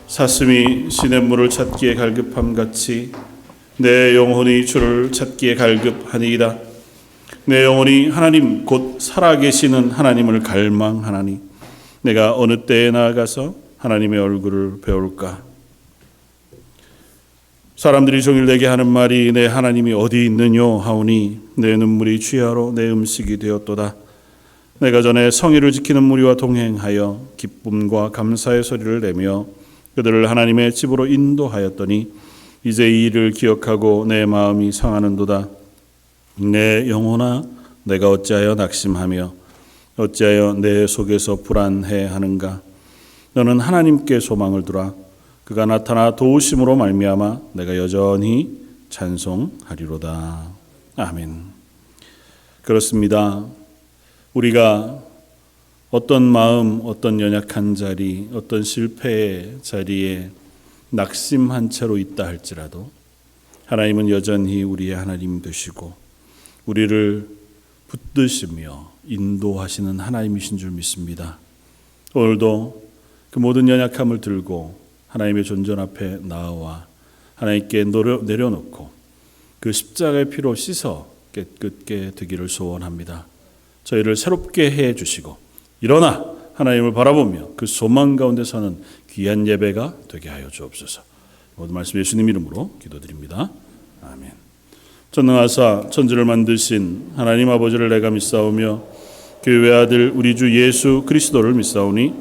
사슴이 시냇물을 찾기에 갈급함같이 내 영혼이 주를 찾기에 갈급하니이다. 내 영혼이 하나님 곧 살아계시는 하나님을 갈망하나니 내가 어느 때에 나아가서 하나님의 얼굴을 배울까. 사람들이 종일 내게 하는 말이 내 하나님이 어디 있느뇨 하오니 내 눈물이 취하로 내 음식이 되었도다. 내가 전에 성의를 지키는 무리와 동행하여 기쁨과 감사의 소리를 내며 그들을 하나님의 집으로 인도하였더니 이제 이 일을 기억하고 내 마음이 상하는도다. 내 영혼아, 내가 어찌하여 낙심하며 어찌하여 내 속에서 불안해하는가. 너는 하나님께 소망을 두라. 그가 나타나 도우심으로 말미암아 내가 여전히 찬송하리로다. 아멘. 그렇습니다. 우리가 어떤 마음, 어떤 연약한 자리, 어떤 실패의 자리에 낙심한 채로 있다 할지라도 하나님은 여전히 우리의 하나님 되시고 우리를 붙드시며 인도하시는 하나님이신 줄 믿습니다. 오늘도 그 모든 연약함을 들고 하나님의 존전 앞에 나와 하나님께 내려놓고 그 십자가의 피로 씻어 깨끗게 되기를 소원합니다. 저희를 새롭게 해 주시고 일어나 하나님을 바라보며 그 소망 가운데 서는 귀한 예배가 되게 하여 주옵소서. 모든 말씀 예수님 이름으로 기도드립니다. 아멘. 전능하사 천지를 만드신 하나님 아버지를 내가 믿사오며 그 외아들 우리 주 예수 그리스도를 믿사오니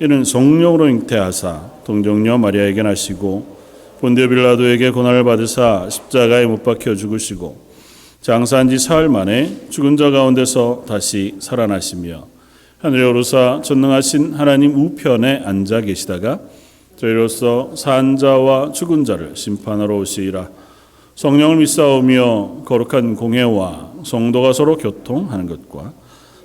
이는 성령으로 잉태하사 동정녀 마리아에게 나시고 본디오 빌라도에게 고난을 받으사 십자가에 못 박혀 죽으시고 장사한 지 사흘 만에 죽은 자 가운데서 다시 살아나시며 하늘에 오르사 전능하신 하나님 우편에 앉아 계시다가 저희로서 산 자와 죽은 자를 심판하러 오시리라. 성령을 믿사오며 거룩한 공회와 성도가 서로 교통하는 것과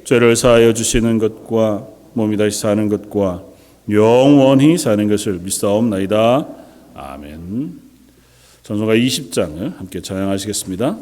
죄를 사하여 주시는 것과 몸이 다시 사는 것과 영원히 사는 것을 믿사옵나이다. 아멘. 전서가 20장을 함께 찬양하시겠습니다.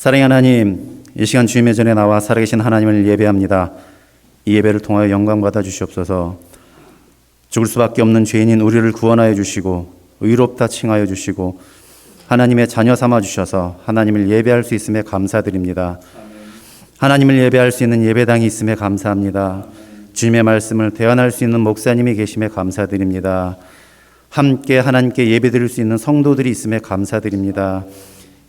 사랑의 하나님, 이 시간 주님의 전에 나와 살아계신 하나님을 예배합니다. 이 예배를 통하여 영광 받아 주시옵소서. 죽을 수밖에 없는 죄인인 우리를 구원하여 주시고 의롭다 칭하여 주시고 하나님의 자녀 삼아 주셔서 하나님을 예배할 수 있음에 감사드립니다. 하나님을 예배할 수 있는 예배당이 있음에 감사합니다. 주님의 말씀을 대언할 수 있는 목사님이 계심에 감사드립니다. 함께 하나님께 예배드릴 수 있는 성도들이 있음에 감사드립니다.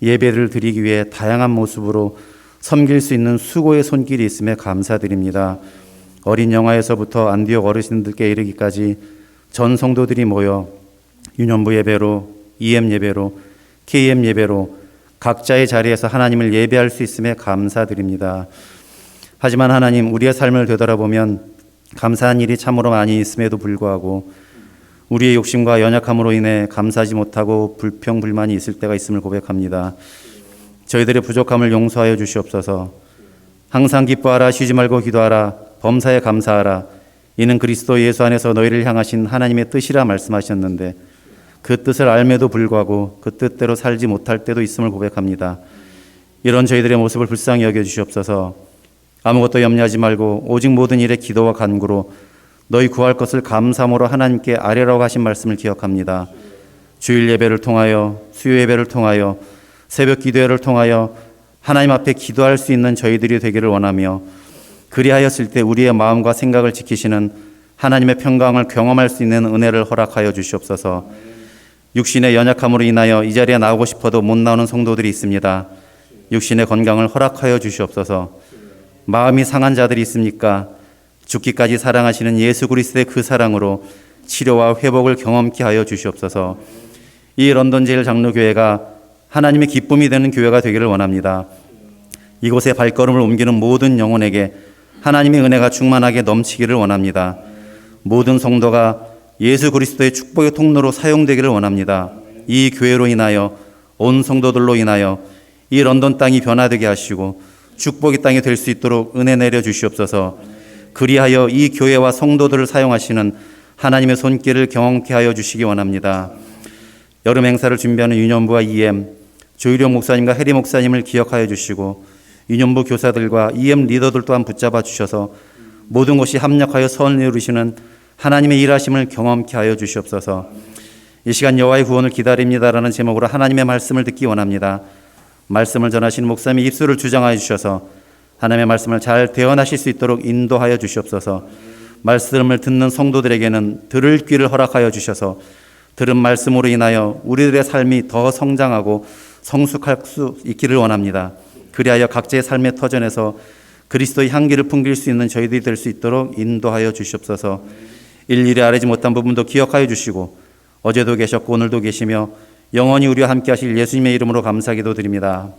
예배를 드리기 위해 다양한 모습으로 섬길 수 있는 수고의 손길이 있음에 감사드립니다. 어린 영아에서부터 안디옥 어르신들께 이르기까지 전 성도들이 모여 유년부 예배로, EM 예배로, KM 예배로 각자의 자리에서 하나님을 예배할 수 있음에 감사드립니다. 하지만 하나님, 우리의 삶을 되돌아보면 감사한 일이 참으로 많이 있음에도 불구하고 우리의 욕심과 연약함으로 인해 감사하지 못하고 불평불만이 있을 때가 있음을 고백합니다. 저희들의 부족함을 용서하여 주시옵소서. 항상 기뻐하라, 쉬지 말고 기도하라, 범사에 감사하라. 이는 그리스도 예수 안에서 너희를 향하신 하나님의 뜻이라 말씀하셨는데 그 뜻을 알매도 불구하고 그 뜻대로 살지 못할 때도 있음을 고백합니다. 이런 저희들의 모습을 불쌍히 여겨 주시옵소서. 아무것도 염려하지 말고 오직 모든 일에 기도와 간구로 너희 구할 것을 감사함으로 하나님께 아뢰라고 하신 말씀을 기억합니다. 주일 예배를 통하여, 수요 예배를 통하여, 새벽 기도회를 통하여 하나님 앞에 기도할 수 있는 저희들이 되기를 원하며, 그리하였을 때 우리의 마음과 생각을 지키시는 하나님의 평강을 경험할 수 있는 은혜를 허락하여 주시옵소서. 육신의 연약함으로 인하여 이 자리에 나오고 싶어도 못 나오는 성도들이 있습니다. 육신의 건강을 허락하여 주시옵소서. 마음이 상한 자들이 있습니까? 죽기까지 사랑하시는 예수 그리스도의 그 사랑으로 치료와 회복을 경험케 하여 주시옵소서. 이 런던 제일 장로교회가 하나님의 기쁨이 되는 교회가 되기를 원합니다. 이곳에 발걸음을 옮기는 모든 영혼에게 하나님의 은혜가 충만하게 넘치기를 원합니다. 모든 성도가 예수 그리스도의 축복의 통로로 사용되기를 원합니다. 이 교회로 인하여, 온 성도들로 인하여 이 런던 땅이 변화되게 하시고 축복의 땅이 될 수 있도록 은혜 내려 주시옵소서. 그리하여 이 교회와 성도들을 사용하시는 하나님의 손길을 경험케 하여 주시기 원합니다. 여름 행사를 준비하는 유년부와 EM, 조일영 목사님과 해리 목사님을 기억하여 주시고 유년부 교사들과 EM 리더들 또한 붙잡아 주셔서 모든 것이 합력하여 선을 이루시는 하나님의 일하심을 경험케 하여 주시옵소서. 이 시간 여호와의 구원을 기다립니다라는 제목으로 하나님의 말씀을 듣기 원합니다. 말씀을 전하시는 목사님의 입술을 주장하여 주셔서 하나님의 말씀을 잘 대언하실 수 있도록 인도하여 주시옵소서. 말씀을 듣는 성도들에게는 들을 귀를 허락하여 주셔서 들은 말씀으로 인하여 우리들의 삶이 더 성장하고 성숙할 수 있기를 원합니다. 그리하여 각자의 삶의 터전에서 그리스도의 향기를 풍길 수 있는 저희들이 될 수 있도록 인도하여 주시옵소서. 일일이 아뢰지 못한 부분도 기억하여 주시고 어제도 계셨고 오늘도 계시며 영원히 우리와 함께 하실 예수님의 이름으로 감사기도 드립니다.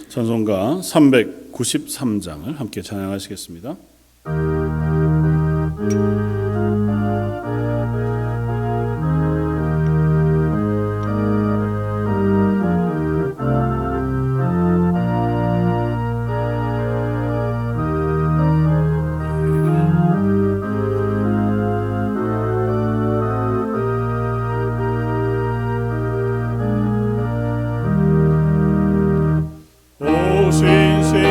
찬송가 393장을 함께 찬양하시겠습니다.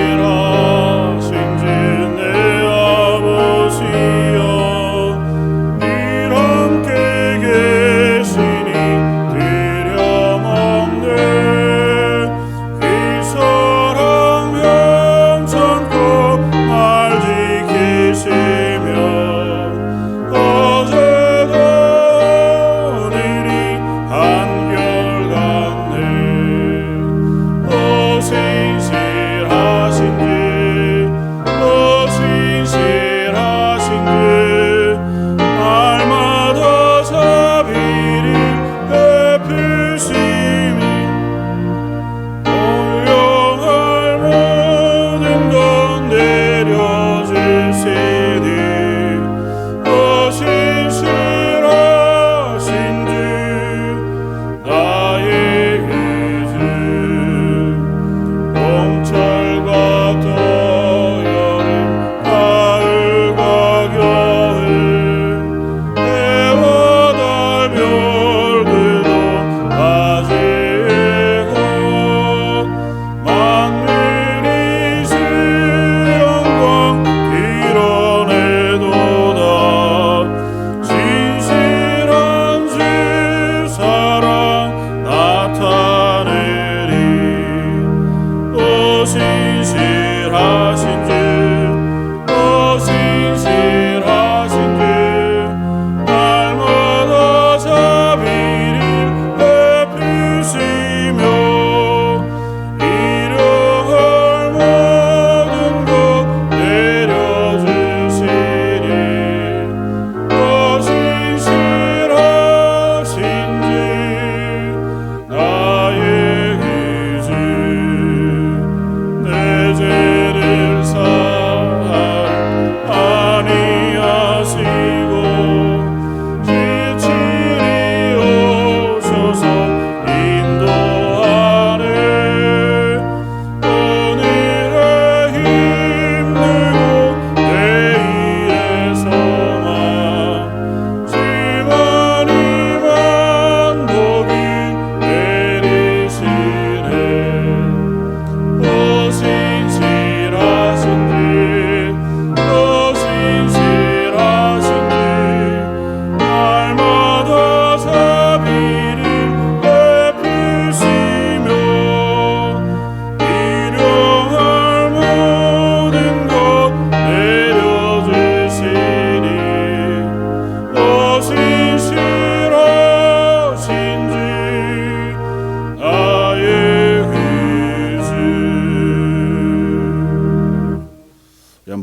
신실하신 주 내 아버지여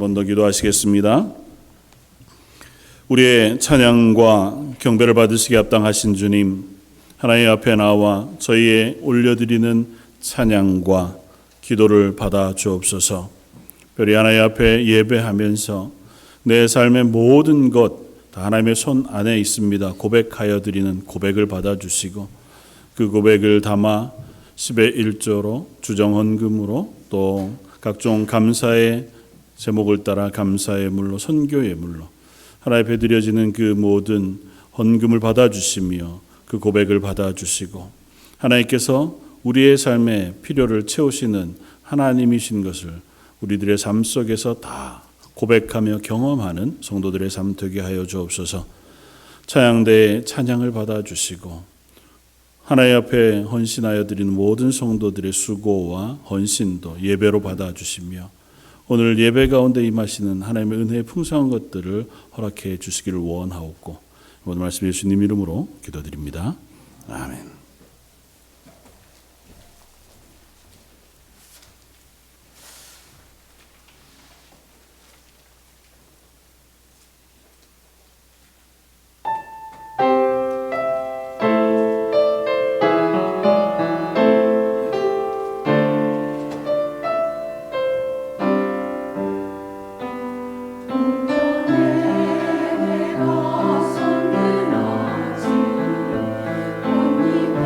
번 더 기도하시겠습니다. 우리의 찬양과 경배를 받으시기 합당하신 주님, 하나님 앞에 나와 저희의 올려드리는 찬양과 기도를 받아 주옵소서. 별이 하나님 앞에 예배하면서 내 삶의 모든 것 다 하나님의 손 안에 있습니다. 고백하여 드리는 고백을 받아주시고 그 고백을 담아 10의 1조로 주정헌금으로 또 각종 감사의 제목을 따라 감사의 물로 선교의 물로 하나님 앞에 드려지는 그 모든 헌금을 받아주시며 그 고백을 받아주시고 하나님께서 우리의 삶의 필요를 채우시는 하나님이신 것을 우리들의 삶 속에서 다 고백하며 경험하는 성도들의 삶 되게 하여 주옵소서. 찬양대의 찬양을 받아주시고 하나님 앞에 헌신하여 드리는 모든 성도들의 수고와 헌신도 예배로 받아주시며 오늘 예배 가운데 임하시는 하나님의 은혜의 풍성한 것들을 허락해 주시기를 원하옵고 오늘 말씀 예수님 이름으로 기도드립니다. 아멘. 내가 섰는 아직 언니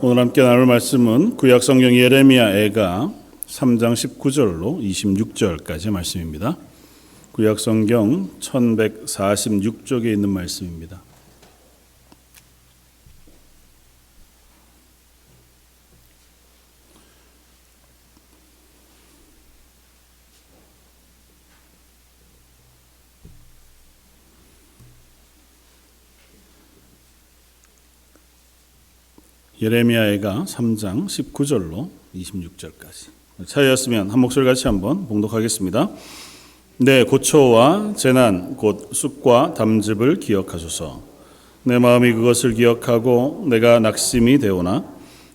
오늘 함께 나눌 말씀은 구약성경 예레미야애가 3장 19절로 26절까지 말씀입니다. 구약성경 1146쪽에 있는 말씀입니다. 예레미야애가 3장 19절로 26절까지 차이였으면 한 목소리 같이 한번 봉독하겠습니다. 내 고초와 재난 곧 쑥과 담즙을 기억하소서. 내 마음이 그것을 기억하고 내가 낙심이 되오나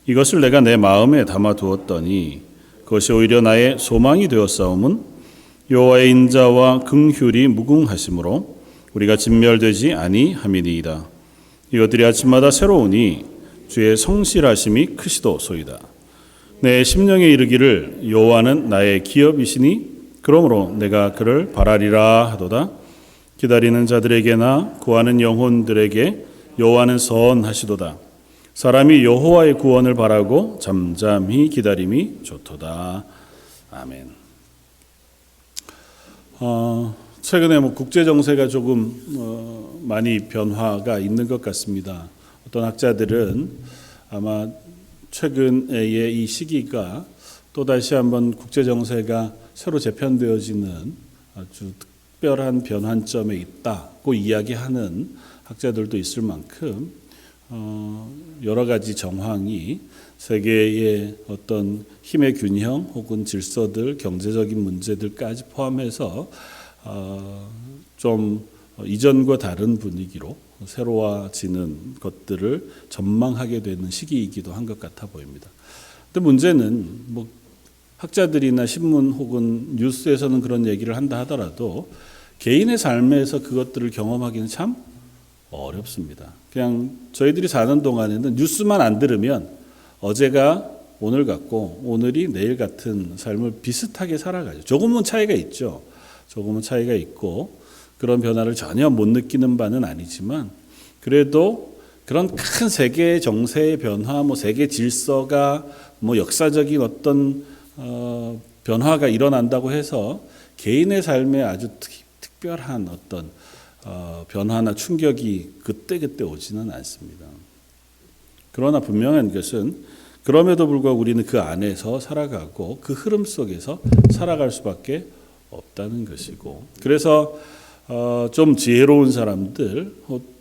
이것을 내가 내 마음에 담아두었더니 그것이 오히려 나의 소망이 되었사옴은 여호와의 인자와 긍휼이 무궁하심으로 우리가 진멸되지 아니함이니이다. 이것들이 아침마다 새로우니 주의 성실하심이 크시도소이다. 내 심령에 이르기를 여호와는 나의 기업이시니 그러므로 내가 그를 바라리라 하도다. 기다리는 자들에게나 구하는 영혼들에게 여호와는 선하시도다. 사람이 여호와의 구원을 바라고 잠잠히 기다림이 좋도다. 아멘. 최근에 국제 정세가 조금 많이 변화가 있는 것 같습니다. 어떤 학자들은 아마 최근의 이 시기가 또다시 한번 국제 정세가 새로 재편되어지는 아주 특별한 변환점에 있다고 이야기하는 학자들도 있을 만큼 여러 가지 정황이 세계의 어떤 힘의 균형 혹은 질서들, 경제적인 문제들까지 포함해서 좀 이전과 다른 분위기로 새로워지는 것들을 전망하게 되는 시기이기도 한 것 같아 보입니다. 근데 문제는 학자들이나 신문 혹은 뉴스에서는 그런 얘기를 한다 하더라도 개인의 삶에서 그것들을 경험하기는 참 어렵습니다. 그냥 저희들이 사는 동안에는 뉴스만 안 들으면 어제가 오늘 같고 오늘이 내일 같은 삶을 비슷하게 살아가죠. 조금은 차이가 있죠. 조금은 차이가 있고 그런 변화를 전혀 못 느끼는 바는 아니지만 그래도 그런 큰 세계 정세의 변화, 세계 질서가 역사적인 어떤 변화가 일어난다고 해서 개인의 삶에 아주 특별한 어떤 변화나 충격이 그때그때 오지는 않습니다. 그러나 분명한 것은 그럼에도 불구하고 우리는 그 안에서 살아가고 그 흐름 속에서 살아갈 수밖에 없다는 것이고 그래서 좀 지혜로운 사람들,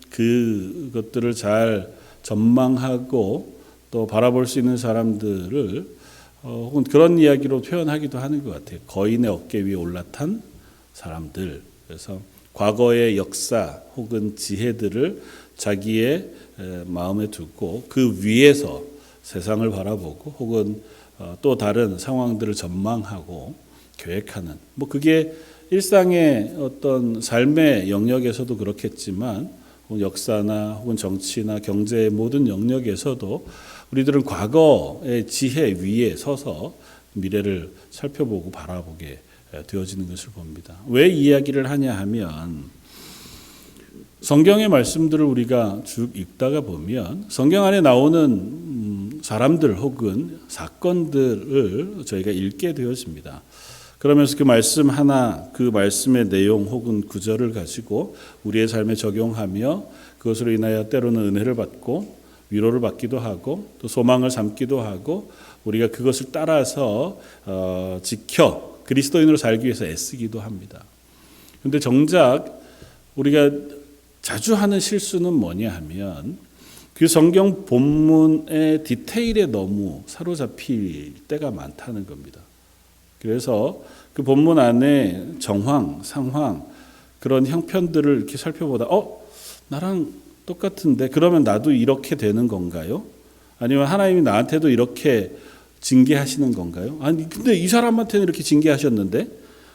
그것들을 잘 전망하고 또 바라볼 수 있는 사람들을 혹은 그런 이야기로 표현하기도 하는 것 같아요. 거인의 어깨 위에 올라탄 사람들. 그래서 과거의 역사 혹은 지혜들을 자기의 마음에 두고 그 위에서 세상을 바라보고 혹은 또 다른 상황들을 전망하고 계획하는 그게 일상의 어떤 삶의 영역에서도 그렇겠지만 역사나 혹은 정치나 경제의 모든 영역에서도 우리들은 과거의 지혜 위에 서서 미래를 살펴보고 바라보게 되어지는 것을 봅니다. 왜 이 이야기를 하냐 하면 성경의 말씀들을 우리가 쭉 읽다가 보면 성경 안에 나오는 사람들 혹은 사건들을 저희가 읽게 되어집니다. 그러면서 그 말씀 하나, 그 말씀의 내용 혹은 구절을 가지고 우리의 삶에 적용하며 그것으로 인하여 때로는 은혜를 받고 위로를 받기도 하고 또 소망을 삼기도 하고 우리가 그것을 따라서 지켜 그리스도인으로 살기 위해서 애쓰기도 합니다. 그런데 정작 우리가 자주 하는 실수는 뭐냐 하면 그 성경 본문의 디테일에 너무 사로잡힐 때가 많다는 겁니다. 그래서 그 본문 안에 정황, 상황, 그런 형편들을 이렇게 살펴보다 나랑 똑같은데 그러면 나도 이렇게 되는 건가요? 아니면 하나님이 나한테도 이렇게 징계하시는 건가요? 아니 근데 이 사람한테는 이렇게 징계하셨는데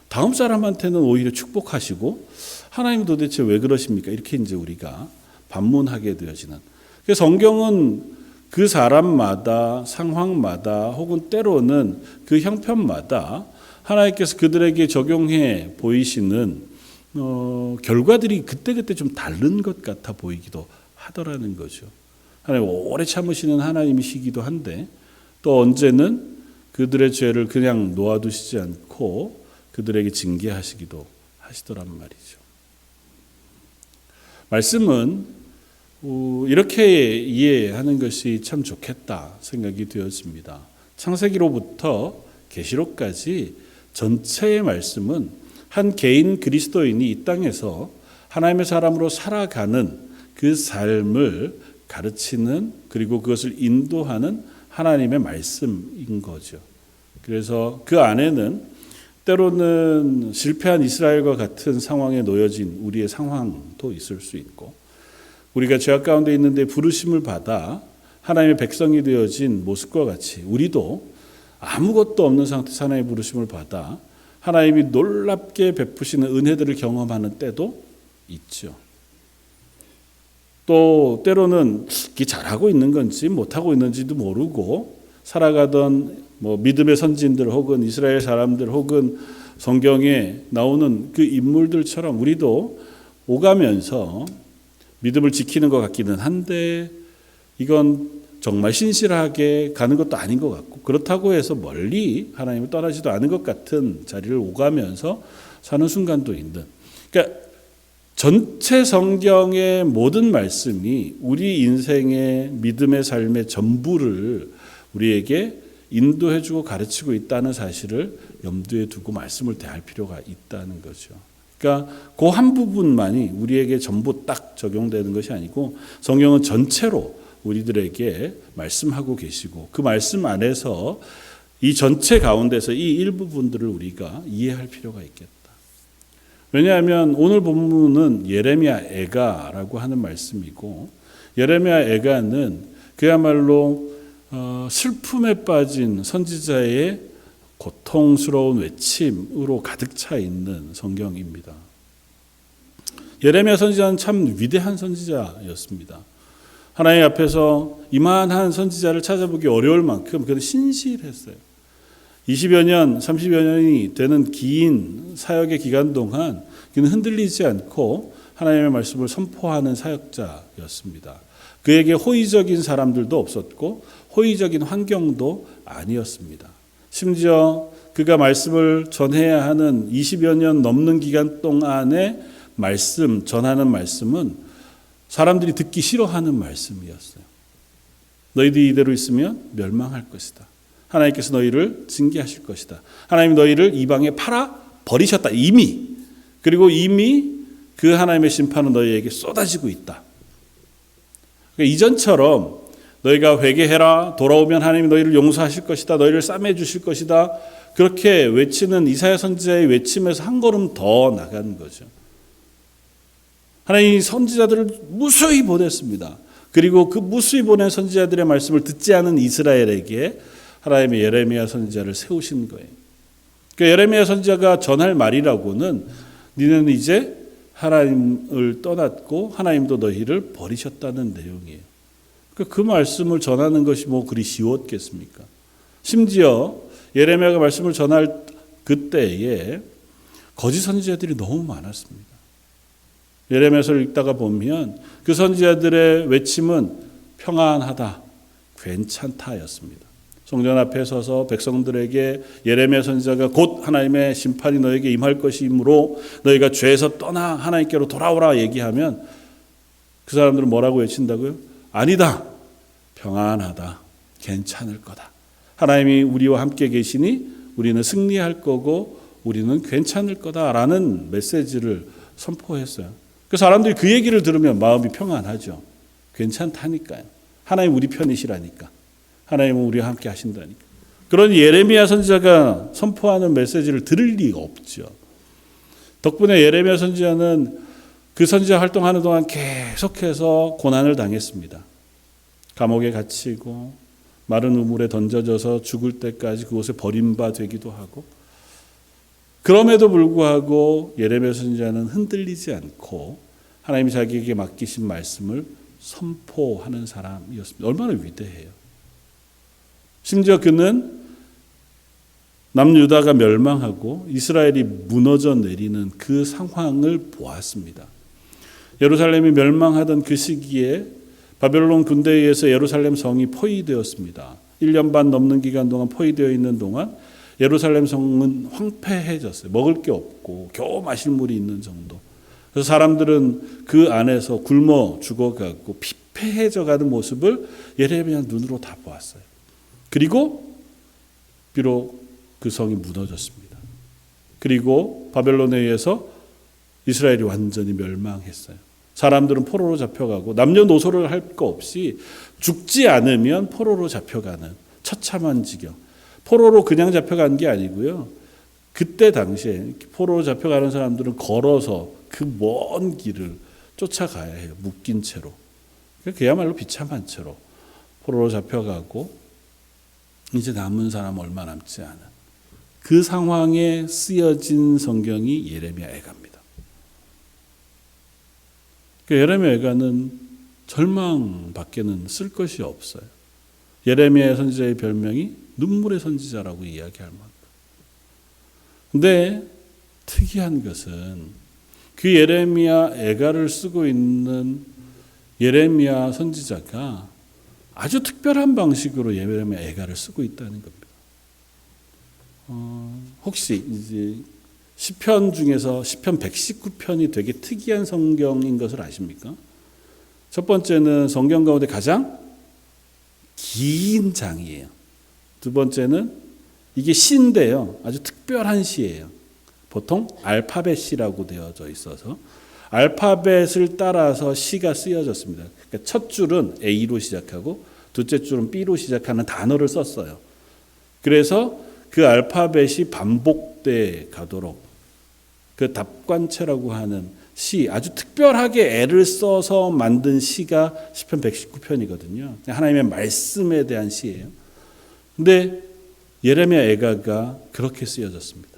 다음 사람한테는 오히려 축복하시고 하나님 도대체 왜 그러십니까? 이렇게 이제 우리가 반문하게 되어지는. 그래서 성경은 그 사람마다 상황마다 혹은 때로는 그 형편마다 하나님께서 그들에게 적용해 보이시는 결과들이 그때그때 좀 다른 것 같아 보이기도 하더라는 거죠. 하나님 오래 참으시는 하나님이시기도 한데 또 언제는 그들의 죄를 그냥 놓아두시지 않고 그들에게 징계하시기도 하시더란 말이죠. 말씀은 이렇게 이해하는 것이 참 좋겠다 생각이 되어집니다. 창세기로부터 계시록까지 전체의 말씀은 한 개인 그리스도인이 이 땅에서 하나님의 사람으로 살아가는 그 삶을 가르치는 그리고 그것을 인도하는 하나님의 말씀인 거죠. 그래서 그 안에는 때로는 실패한 이스라엘과 같은 상황에 놓여진 우리의 상황도 있을 수 있고 우리가 죄악 가운데 있는데 부르심을 받아 하나님의 백성이 되어진 모습과 같이 우리도 아무것도 없는 상태에서 하나님의 부르심을 받아 하나님이 놀랍게 베푸시는 은혜들을 경험하는 때도 있죠. 또 때로는 이게 잘하고 있는 건지 못하고 있는지도 모르고 살아가던 믿음의 선진들 혹은 이스라엘 사람들 혹은 성경에 나오는 그 인물들처럼 우리도 오가면서 믿음을 지키는 것 같기는 한데 이건 정말 신실하게 가는 것도 아닌 것 같고 그렇다고 해서 멀리 하나님을 떠나지도 않은 것 같은 자리를 오가면서 사는 순간도 있는. 그러니까 전체 성경의 모든 말씀이 우리 인생의 믿음의 삶의 전부를 우리에게 인도해주고 가르치고 있다는 사실을 염두에 두고 말씀을 대할 필요가 있다는 거죠. 그러니까 그 한 부분만이 우리에게 전부 딱 적용되는 것이 아니고 성경은 전체로 우리들에게 말씀하고 계시고 그 말씀 안에서 이 전체 가운데서 이 일부분들을 우리가 이해할 필요가 있겠다. 왜냐하면 오늘 본문은 예레미야 애가라고 하는 말씀이고 예레미야 애가는 그야말로 슬픔에 빠진 선지자의 고통스러운 외침으로 가득 차 있는 성경입니다. 예레미야 선지자는 참 위대한 선지자였습니다. 하나님 앞에서 이만한 선지자를 찾아보기 어려울 만큼 그는 신실했어요. 20여 년, 30여 년이 되는 긴 사역의 기간 동안 그는 흔들리지 않고 하나님의 말씀을 선포하는 사역자였습니다. 그에게 호의적인 사람들도 없었고 호의적인 환경도 아니었습니다. 심지어 그가 말씀을 전해야 하는 20여 년 넘는 기간 동안에 전하는 말씀은 사람들이 듣기 싫어하는 말씀이었어요. 너희들이 이대로 있으면 멸망할 것이다. 하나님께서 너희를 징계하실 것이다. 하나님 너희를 이방에 팔아 버리셨다. 이미. 그리고 이미 그 하나님의 심판은 너희에게 쏟아지고 있다. 그러니까 이전처럼 너희가 회개해라. 돌아오면 하나님이 너희를 용서하실 것이다. 너희를 싸매 주실 것이다. 그렇게 외치는 이사야 선지자의 외침에서 한 걸음 더 나간 거죠. 하나님이 선지자들을 무수히 보냈습니다. 그리고 그 무수히 보낸 선지자들의 말씀을 듣지 않은 이스라엘에게 하나님의 예레미야 선지자를 세우신 거예요. 그러니까 예레미야 선지자가 전할 말이라고는 너희는 이제 하나님을 떠났고 하나님도 너희를 버리셨다는 내용이에요. 그러니까 그 말씀을 전하는 것이 그리 쉬웠겠습니까? 심지어 예레미야가 말씀을 전할 그때에 거짓 선지자들이 너무 많았습니다. 예레미야서를 읽다가 보면 그 선지자들의 외침은 평안하다, 괜찮다였습니다. 성전 앞에 서서 백성들에게 예레미야 선지자가 곧 하나님의 심판이 너에게 임할 것이므로 너희가 죄에서 떠나 하나님께로 돌아오라 얘기하면 그 사람들은 뭐라고 외친다고요? 아니다, 평안하다, 괜찮을 거다. 하나님이 우리와 함께 계시니 우리는 승리할 거고 우리는 괜찮을 거다라는 메시지를 선포했어요. 그 사람들이 그 얘기를 들으면 마음이 평안하죠. 괜찮다니까요. 하나님 우리 편이시라니까. 하나님은 우리와 함께 하신다니까. 그런 예레미야 선지자가 선포하는 메시지를 들을 리가 없죠. 덕분에 예레미야 선지자는 그 선지자 활동하는 동안 계속해서 고난을 당했습니다. 감옥에 갇히고 마른 우물에 던져져서 죽을 때까지 그곳에 버림받기도 하고 그럼에도 불구하고 예레미야 선지자는 흔들리지 않고 하나님이 자기에게 맡기신 말씀을 선포하는 사람이었습니다. 얼마나 위대해요. 심지어 그는 남유다가 멸망하고 이스라엘이 무너져 내리는 그 상황을 보았습니다. 예루살렘이 멸망하던 그 시기에 바벨론 군대에 의해서 예루살렘 성이 포위되었습니다. 1년 반 넘는 기간 동안 포위되어 있는 동안 예루살렘 성은 황폐해졌어요. 먹을 게 없고 겨우 마실 물이 있는 정도. 그래서 사람들은 그 안에서 굶어 죽어가고 피폐해져가는 모습을 예레미야 눈으로 다 보았어요. 그리고 비록 그 성이 무너졌습니다. 그리고 바벨론에 의해서 이스라엘이 완전히 멸망했어요. 사람들은 포로로 잡혀가고 남녀노소를 할 거 없이 죽지 않으면 포로로 잡혀가는 처참한 지경. 포로로 그냥 잡혀간 게 아니고요. 그때 당시에 포로로 잡혀가는 사람들은 걸어서 그 먼 길을 쫓아가야 해요. 묶인 채로. 그야말로 비참한 채로 포로로 잡혀가고 이제 남은 사람 얼마 남지 않은 그 상황에 쓰여진 성경이 예레미야 애가입니다. 예레미야 애가는 절망밖에는 쓸 것이 없어요. 예레미야 선지자의 별명이 눈물의 선지자라고 이야기할 만큼. 근데 특이한 것은 그 예레미야 애가를 쓰고 있는 예레미야 선지자가 아주 특별한 방식으로 예레미야 애가를 쓰고 있다는 겁니다. 혹시 이제 시편 중에서 시편 119편이 되게 특이한 성경인 것을 아십니까? 첫 번째는 성경 가운데 가장 긴 장이에요. 두 번째는 이게 시인데요. 아주 특별한 시예요. 보통 알파벳 시라고 되어져 있어서 알파벳을 따라서 시가 쓰여졌습니다. 그러니까 첫 줄은 A로 시작하고 둘째 줄은 B로 시작하는 단어를 썼어요. 그래서 그 알파벳이 반복돼 가도록 그 답관체라고 하는 시, 아주 특별하게 애를 써서 만든 시가 시편 119편이거든요. 하나님의 말씀에 대한 시예요. 근데 예레미야 애가가 그렇게 쓰여졌습니다.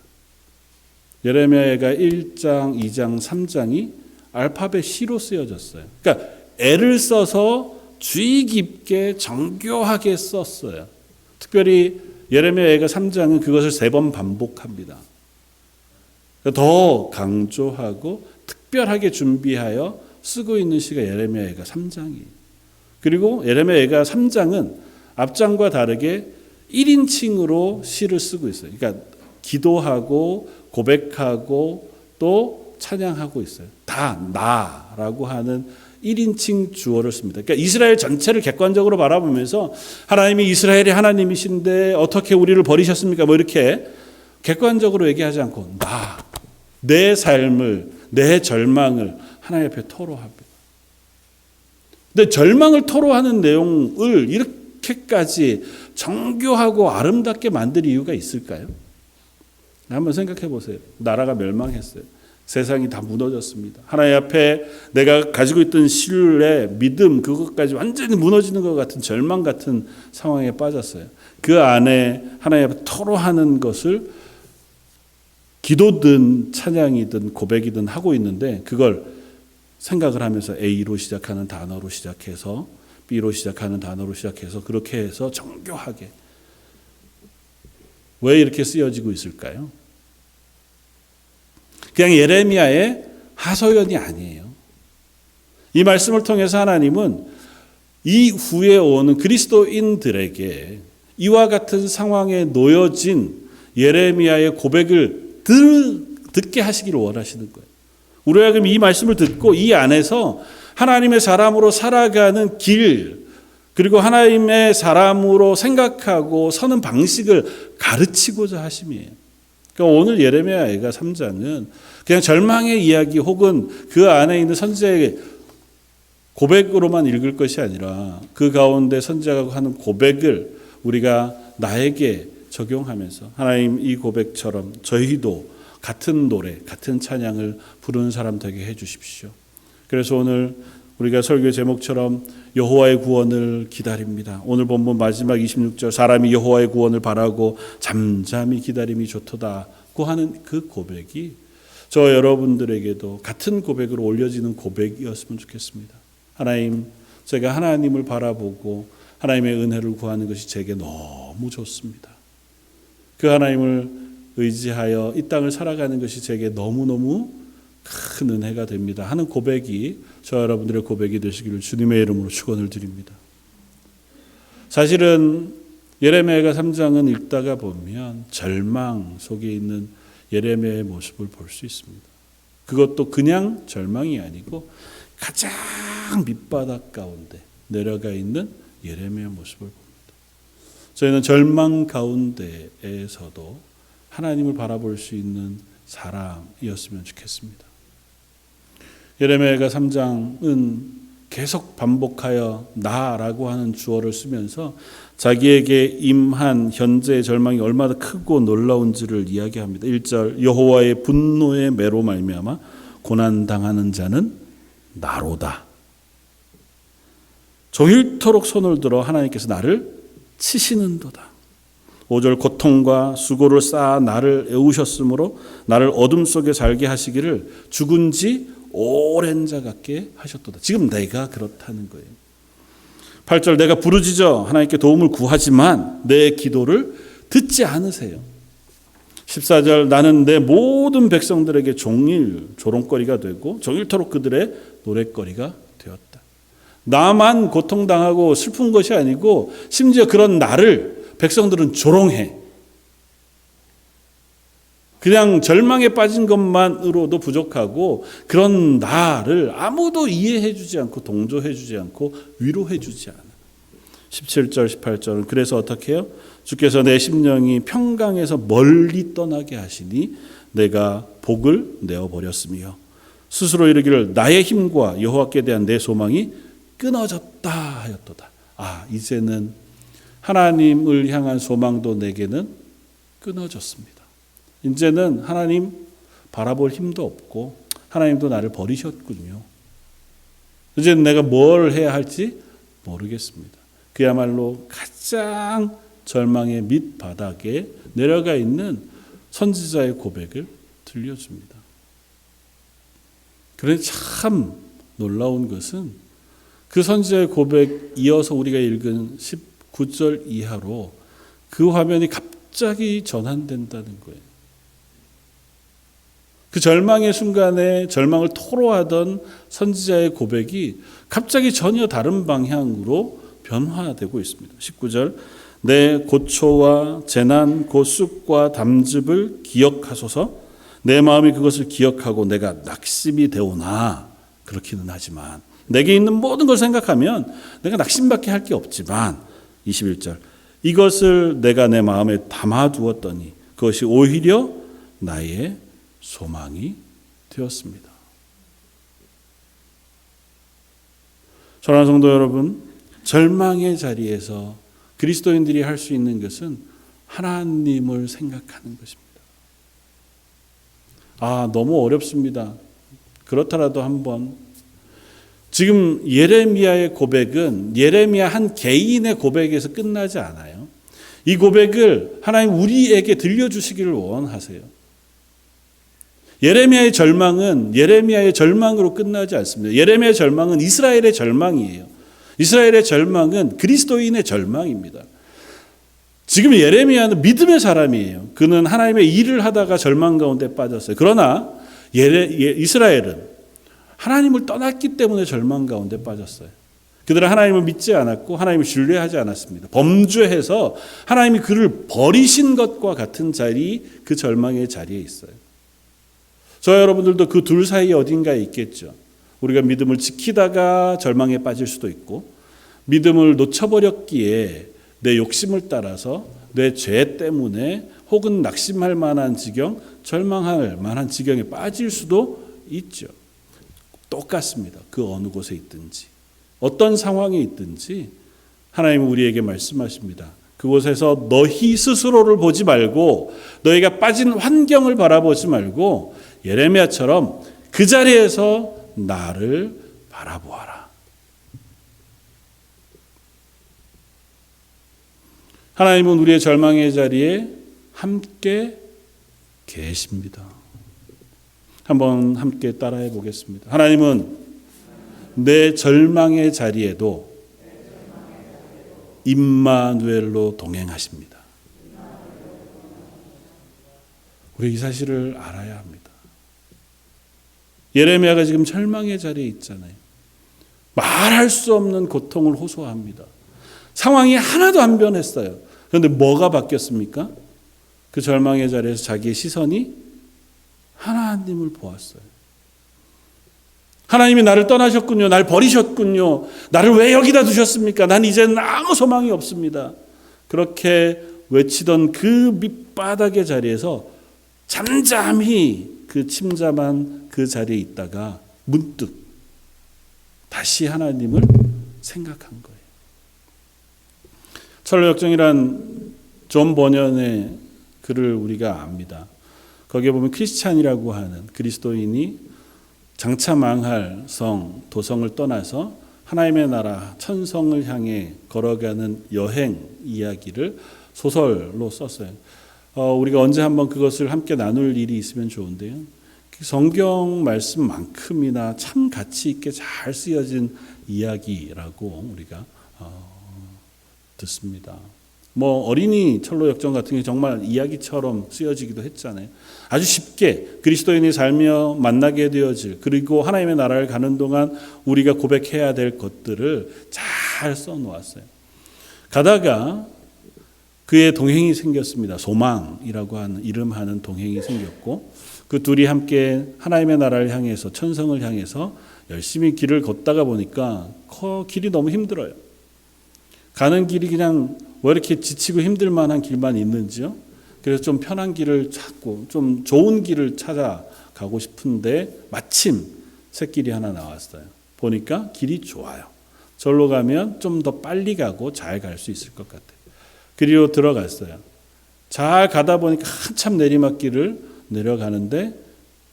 예레미야 애가 1장, 2장, 3장이 알파벳 C로 쓰여졌어요. 그러니까 애를 써서 주의 깊게 정교하게 썼어요. 특별히 예레미야 애가 3장은 그것을 3번 반복합니다. 더 강조하고 특별하게 준비하여 쓰고 있는 시가 예레미야 애가 3장이에요. 그리고 예레미야 애가 3장은 앞장과 다르게 1인칭으로 시를 쓰고 있어요. 그러니까 기도하고 고백하고 또 찬양하고 있어요. 다 나라고 하는 1인칭 주어를 씁니다. 그러니까 이스라엘 전체를 객관적으로 바라보면서 하나님이 이스라엘의 하나님이신데 어떻게 우리를 버리셨습니까? 뭐 이렇게 객관적으로 얘기하지 않고 내 삶을, 내 절망을 하나님 앞에 토로합니다. 근데 절망을 토로하는 내용을 이렇게까지 정교하고 아름답게 만들 이유가 있을까요? 한번 생각해 보세요. 나라가 멸망했어요. 세상이 다 무너졌습니다. 하나님 앞에 내가 가지고 있던 신뢰, 믿음, 그것까지 완전히 무너지는 것 같은 절망 같은 상황에 빠졌어요. 그 안에 하나님 앞에 토로하는 것을 기도든 찬양이든 고백이든 하고 있는데 그걸 생각을 하면서 A로 시작하는 단어로 시작해서 B로 시작하는 단어로 시작해서 그렇게 해서 정교하게 왜 이렇게 쓰여지고 있을까요? 그냥 예레미야의 하소연이 아니에요. 이 말씀을 통해서 하나님은 이후에 오는 그리스도인들에게 이와 같은 상황에 놓여진 예레미야의 고백을 듣게 하시기를 원하시는 거예요. 우리가 그럼 이 말씀을 듣고 이 안에서 하나님의 사람으로 살아가는 길, 그리고 하나님의 사람으로 생각하고 서는 방식을 가르치고자 하심이에요. 그러니까 오늘 예레미야 애가 3장은 그냥 절망의 이야기 혹은 그 안에 있는 선지자의 고백으로만 읽을 것이 아니라 그 가운데 선지자가 하는 고백을 우리가 나에게 적용하면서 하나님 이 고백처럼 저희도 같은 노래, 같은 찬양을 부르는 사람 되게 해 주십시오. 그래서 오늘 우리가 설교 제목처럼 여호와의 구원을 기다립니다. 오늘 본문 마지막 26절 사람이 여호와의 구원을 바라고 잠잠히 기다림이 좋도다고 하는 그 고백이 저 여러분들에게도 같은 고백으로 올려지는 고백이었으면 좋겠습니다. 하나님, 제가 하나님을 바라보고 하나님의 은혜를 구하는 것이 제게 너무 좋습니다. 그 하나님을 의지하여 이 땅을 살아가는 것이 제게 너무너무 큰 은혜가 됩니다 하는 고백이 저 여러분들의 고백이 되시기를 주님의 이름으로 축원을 드립니다. 사실은 예레미야가 3장은 읽다가 보면 절망 속에 있는 예레미야의 모습을 볼 수 있습니다. 그것도 그냥 절망이 아니고 가장 밑바닥 가운데 내려가 있는 예레미야의 모습을 봅니다. 저희는 절망 가운데에서도 하나님을 바라볼 수 있는 사람이었으면 좋겠습니다. 예레미야가 3장은 계속 반복하여 나라고 하는 주어를 쓰면서 자기에게 임한 현재의 절망이 얼마나 크고 놀라운지를 이야기합니다. 1절 여호와의 분노의 매로 말미암아 고난당하는 자는 나로다. 종일토록 손을 들어 하나님께서 나를 치시는도다. 5절 고통과 수고를 쌓아 나를 애우셨으므로 나를 어둠 속에 살게 하시기를 죽은 지 오랜 자 같게 하셨도다. 지금 내가 그렇다는 거예요. 8절 내가 부르짖어 하나님께 도움을 구하지만 내 기도를 듣지 않으세요. 14절 나는 내 모든 백성들에게 종일 조롱거리가 되고 종일토록 그들의 노랫거리가 되었다. 나만 고통당하고 슬픈 것이 아니고 심지어 그런 나를 백성들은 조롱해. 그냥 절망에 빠진 것만으로도 부족하고 그런 나를 아무도 이해해 주지 않고 동조해 주지 않고 위로해 주지 않아. 17절 18절은 그래서 어떻게 해요? 주께서 내 심령이 평강에서 멀리 떠나게 하시니 내가 복을 내어버렸으며 스스로 이르기를 나의 힘과 여호와께 대한 내 소망이 끊어졌다 하였도다. 이제는 하나님을 향한 소망도 내게는 끊어졌습니다. 이제는 하나님 바라볼 힘도 없고 하나님도 나를 버리셨군요. 이제는 내가 뭘 해야 할지 모르겠습니다. 그야말로 가장 절망의 밑바닥에 내려가 있는 선지자의 고백을 들려줍니다. 그런데 참 놀라운 것은 그 선지자의 고백 이어서 우리가 읽은 19절 이하로 그 화면이 갑자기 전환된다는 거예요. 그 절망의 순간에 절망을 토로하던 선지자의 고백이 갑자기 전혀 다른 방향으로 변화되고 있습니다. 19절 내 고초와 재난 곧 쑥과 담즙을 기억하소서. 내 마음이 그것을 기억하고 내가 낙심이 되오나 그렇기는 하지만 내게 있는 모든 걸 생각하면 내가 낙심밖에 할 게 없지만 21절 이것을 내가 내 마음에 담아두었더니 그것이 오히려 나의 소망이 되었습니다. 사랑하는 성도 여러분, 절망의 자리에서 그리스도인들이 할 수 있는 것은 하나님을 생각하는 것입니다. 너무 어렵습니다. 그렇더라도 한번 지금 예레미야의 고백은 예레미야 한 개인의 고백에서 끝나지 않아요. 이 고백을 하나님 우리에게 들려주시기를 원하세요. 예레미야의 절망은 예레미야의 절망으로 끝나지 않습니다. 예레미야의 절망은 이스라엘의 절망이에요. 이스라엘의 절망은 그리스도인의 절망입니다. 지금 예레미야는 믿음의 사람이에요. 그는 하나님의 일을 하다가 절망 가운데 빠졌어요. 그러나 이스라엘은 하나님을 떠났기 때문에 절망 가운데 빠졌어요. 그들은 하나님을 믿지 않았고 하나님을 신뢰하지 않았습니다. 범죄해서 하나님이 그를 버리신 것과 같은 자리, 그 절망의 자리에 있어요. 저 여러분들도 그 둘 사이에 어딘가에 있겠죠. 우리가 믿음을 지키다가 절망에 빠질 수도 있고 믿음을 놓쳐버렸기에 내 욕심을 따라서 내 죄 때문에 혹은 낙심할 만한 지경, 절망할 만한 지경에 빠질 수도 있죠. 똑같습니다. 그 어느 곳에 있든지 어떤 상황에 있든지 하나님은 우리에게 말씀하십니다. 그곳에서 너희 스스로를 보지 말고 너희가 빠진 환경을 바라보지 말고 예레미야처럼 그 자리에서 나를 바라보아라. 하나님은 우리의 절망의 자리에 함께 계십니다. 한번 함께 따라해 보겠습니다. 하나님은 내 절망의 자리에도 임마누엘로 동행하십니다. 우리 이 사실을 알아야 합니다. 예레미야가 지금 절망의 자리에 있잖아요. 말할 수 없는 고통을 호소합니다. 상황이 하나도 안 변했어요. 그런데 뭐가 바뀌었습니까? 그 절망의 자리에서 자기의 시선이 하나님을 보았어요. 하나님이 나를 떠나셨군요. 나를 버리셨군요. 나를 왜 여기다 두셨습니까? 난 이제는 아무 소망이 없습니다. 그렇게 외치던 그 밑바닥의 자리에서 잠잠히 그 침잠한 그 자리에 있다가 문득 다시 하나님을 생각한 거예요. 철로역정이란 존 버년의 글을 우리가 압니다. 거기에 보면 크리스찬이라고 하는 그리스도인이 장차 망할 성, 도성을 떠나서 하나님의 나라, 천성을 향해 걸어가는 여행 이야기를 소설로 썼어요. 우리가 언제 한번 그것을 함께 나눌 일이 있으면 좋은데요. 성경 말씀만큼이나 참 가치 있게 잘 쓰여진 이야기라고 우리가 듣습니다. 어린이 철로 역정 같은 게 정말 이야기처럼 쓰여지기도 했잖아요. 아주 쉽게 그리스도인이 살며 만나게 되어질, 그리고 하나님의 나라를 가는 동안 우리가 고백해야 될 것들을 잘 써놓았어요. 가다가 그의 동행이 생겼습니다. 소망이라고 하는 이름하는 동행이 생겼고, 그 둘이 함께 하나님의 나라를 향해서, 천성을 향해서 열심히 길을 걷다가 보니까 길이 너무 힘들어요. 가는 길이 그냥 왜 이렇게 지치고 힘들 만한 길만 있는지요? 그래서 좀 편한 길을 찾고 좀 좋은 길을 찾아가고 싶은데 마침 샛길이 하나 나왔어요. 보니까 길이 좋아요. 절로 가면 좀 더 빨리 가고 잘 갈 수 있을 것 같아요. 그리로 들어갔어요. 잘 가다 보니까 한참 내리막길을 내려가는데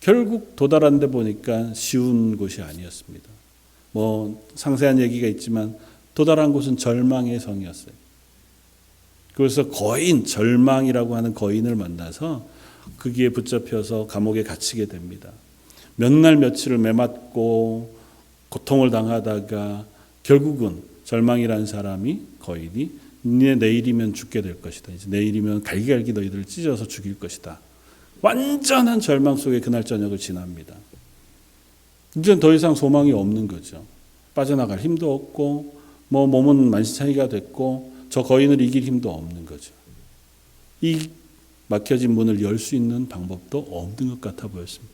결국 도달한 데 보니까 쉬운 곳이 아니었습니다. 상세한 얘기가 있지만 도달한 곳은 절망의 성이었어요. 그래서 절망이라고 하는 거인을 만나서 거기에 붙잡혀서 감옥에 갇히게 됩니다. 몇 날 며칠을 매맞고 고통을 당하다가 결국은 절망이라는 사람이, 거인이 내일이면 죽게 될 것이다. 이제 내일이면 갈기갈기 너희들을 찢어서 죽일 것이다. 완전한 절망 속에 그날 저녁을 지납니다. 이제는 더 이상 소망이 없는 거죠. 빠져나갈 힘도 없고 몸은 만신창이가 됐고 저 거인을 이길 힘도 없는 거죠. 이 막혀진 문을 열 수 있는 방법도 없는 것 같아 보였습니다.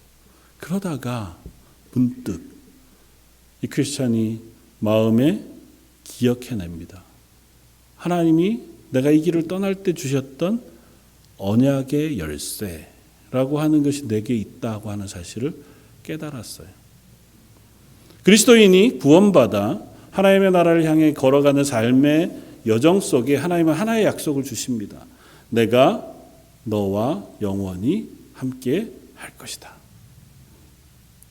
그러다가 문득 이 크리스찬이 마음에 기억해냅니다. 하나님이 내가 이 길을 떠날 때 주셨던 언약의 열쇠라고 하는 것이 내게 있다고 하는 사실을 깨달았어요. 그리스도인이 구원받아 하나님의 나라를 향해 걸어가는 삶의 여정 속에 하나님은 하나의 약속을 주십니다. 내가 너와 영원히 함께 할 것이다.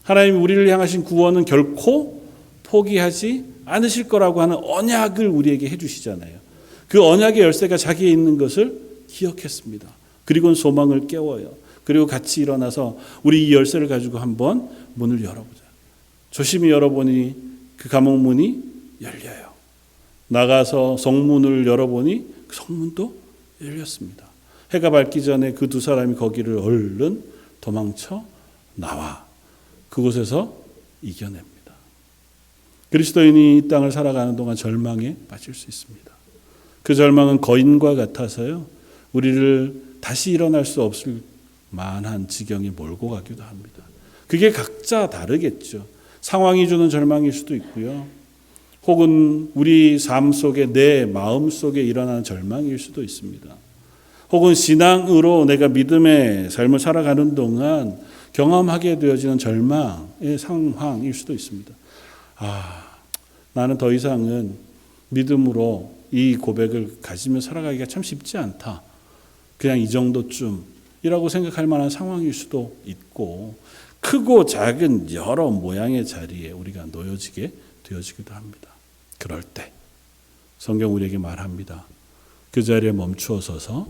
하나님이 우리를 향하신 구원은 결코 포기하지 않으실 거라고 하는 언약을 우리에게 해주시잖아요. 그 언약의 열쇠가 자기에 있는 것을 기억했습니다. 그리고는 소망을 깨워요. 그리고 같이 일어나서 우리 이 열쇠를 가지고 한번 문을 열어보자. 조심히 열어보니 그 감옥 문이 열려요. 나가서 성문을 열어보니 그 성문도 열렸습니다. 해가 밝기 전에 그 두 사람이 거기를 얼른 도망쳐 나와 그곳에서 이겨냅니다. 그리스도인이 이 땅을 살아가는 동안 절망에 빠질 수 있습니다. 그 절망은 거인과 같아서요, 우리를 다시 일어날 수 없을 만한 지경에 몰고 가기도 합니다. 그게 각자 다르겠죠. 상황이 주는 절망일 수도 있고요. 혹은 우리 삶 속에, 내 마음 속에 일어나는 절망일 수도 있습니다. 혹은 신앙으로 내가 믿음의 삶을 살아가는 동안 경험하게 되어지는 절망의 상황일 수도 있습니다. 나는 더 이상은 믿음으로 이 고백을 가지며 살아가기가 참 쉽지 않다. 그냥 이 정도쯤이라고 생각할 만한 상황일 수도 있고, 크고 작은 여러 모양의 자리에 우리가 놓여지게 되어지기도 합니다. 그럴 때 성경 우리에게 말합니다. 그 자리에 멈추어 서서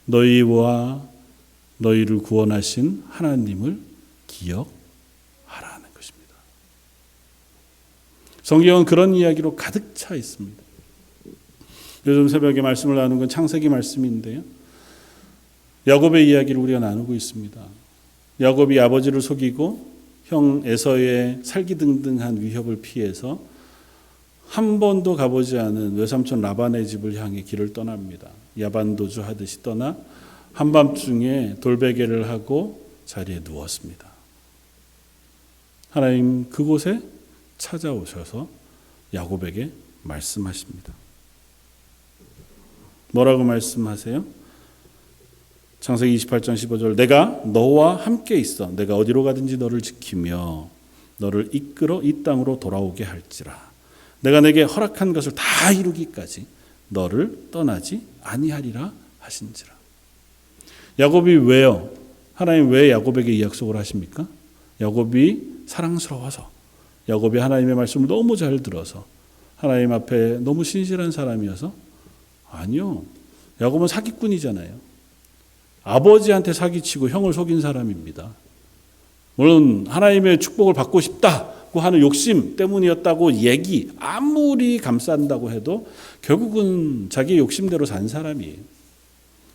너희와 너희를 구원하신 하나님을 기억하라는 것입니다. 성경은 그런 이야기로 가득 차 있습니다. 요즘 새벽에 말씀을 나누는 건 창세기 말씀인데요. 야곱의 이야기를 우리가 나누고 있습니다. 야곱이 아버지를 속이고 형 에서의 살기등등한 위협을 피해서 한 번도 가보지 않은 외삼촌 라반의 집을 향해 길을 떠납니다. 야반도주 하듯이 떠나 한밤중에 돌베개를 하고 자리에 누웠습니다. 하나님 그곳에 찾아오셔서 야곱에게 말씀하십니다. 뭐라고 말씀하세요? 창세기 28장 15절 내가 너와 함께 있어 내가 어디로 가든지 너를 지키며 너를 이끌어 이 땅으로 돌아오게 할지라 내가 내게 허락한 것을 다 이루기까지 너를 떠나지 아니하리라 하신지라. 야곱이 왜요? 하나님 왜 야곱에게 이 약속을 하십니까? 야곱이 사랑스러워서, 야곱이 하나님의 말씀을 너무 잘 들어서, 하나님 앞에 너무 신실한 사람이어서? 아니요. 야곱은 사기꾼이잖아요. 아버지한테 사기치고 형을 속인 사람입니다. 물론 하나님의 축복을 받고 싶다고 하는 욕심 때문이었다고 아무리 감싼다고 해도 결국은 자기의 욕심대로 산 사람이에요.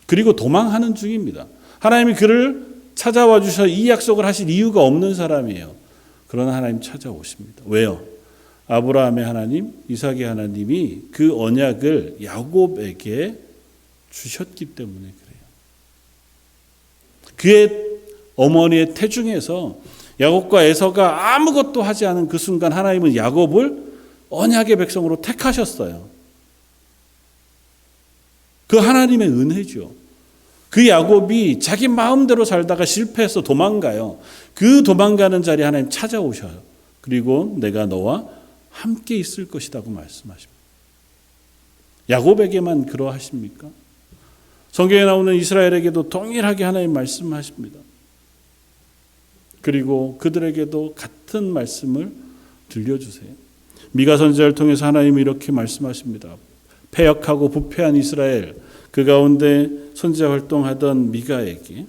그리고 도망하는 중입니다. 하나님이 그를 찾아와 주셔서 이 약속을 하실 이유가 없는 사람이에요. 그러나 하나님 찾아오십니다. 왜요? 아브라함의 하나님, 이삭의 하나님이 그 언약을 야곱에게 주셨기 때문에 그래요. 그의 어머니의 태중에서 야곱과 에서가 아무것도 하지 않은 그 순간 하나님은 야곱을 언약의 백성으로 택하셨어요. 그 하나님의 은혜죠. 그 야곱이 자기 마음대로 살다가 실패해서 도망가요. 그 도망가는 자리에 하나님 찾아오셔요. 그리고 내가 너와 함께 있을 것이라고 말씀하십니다. 야곱에게만 그러하십니까? 성경에 나오는 이스라엘에게도 동일하게 하나님 말씀하십니다. 그리고 그들에게도 같은 말씀을 들려주세요. 미가 선지자를 통해서 하나님이 이렇게 말씀하십니다. 패역하고 부패한 이스라엘, 그 가운데 선지자 활동하던 미가에게